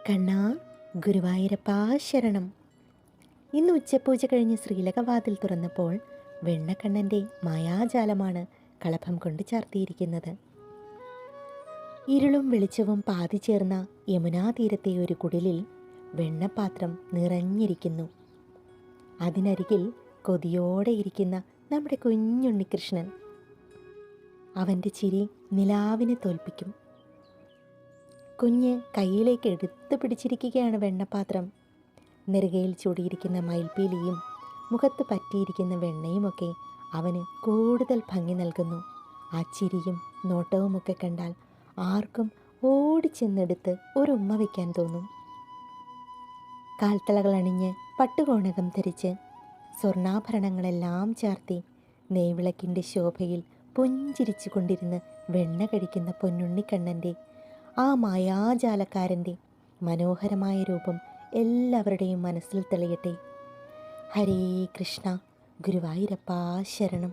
കണ്ണാ, ഗുരുവായൂരപ്പാ ശരണം. ഇന്ന് ഉച്ചപൂജ കഴിഞ്ഞ് ശ്രീലകവാതിൽ തുറന്നപ്പോൾ വെണ്ണക്കണ്ണൻ്റെ മായാജാലമാണ് കളഭം കൊണ്ട് ചാർത്തിയിരിക്കുന്നത്. ഇരുളും വെളിച്ചവും പാതി ചേർന്ന യമുനാ തീരത്തെ ഒരു കുടിലിൽ വെണ്ണപ്പാത്രം നിറഞ്ഞിരിക്കുന്നു. അതിനരികിൽ കൊതിയോടെ ഇരിക്കുന്ന നമ്മുടെ കുഞ്ഞുണ്ണികൃഷ്ണൻ. അവൻ്റെ ചിരി നിലാവിനെ തോൽപ്പിക്കും. കുഞ്ഞ് കയ്യിലേക്ക് എടുത്തു പിടിച്ചിരിക്കുകയാണ് വെണ്ണപ്പാത്രം. നെറുകയിൽ ചൂടിയിരിക്കുന്ന മയിൽപ്പീലിയും മുഖത്ത് പറ്റിയിരിക്കുന്ന വെണ്ണയുമൊക്കെ അവന് കൂടുതൽ ഭംഗി നൽകുന്നു. ആ ചിരിയും നോട്ടവുമൊക്കെ കണ്ടാൽ ആർക്കും ഓടിച്ചെന്നെടുത്ത് ഒരു ഉമ്മ വയ്ക്കാൻ തോന്നും. കാൽത്തളകൾ അണിഞ്ഞ് പട്ടുകോണകം ധരിച്ച് സ്വർണ്ണാഭരണങ്ങളെല്ലാം ചാർത്തി നെയ്വിളക്കിൻ്റെ ശോഭയിൽ പുഞ്ചിരിച്ചു കൊണ്ടിരുന്ന് വെണ്ണ കഴിക്കുന്ന പൊന്നുണ്ണിക്കണ്ണൻ്റെ, ആ മായാജാലക്കാരൻ്റെ മനോഹരമായ രൂപം എല്ലാവരുടെയും മനസ്സിൽ തെളിയട്ടെ. ഹരേ കൃഷ്ണ, ഗുരുവായൂരപ്പാ ശരണം.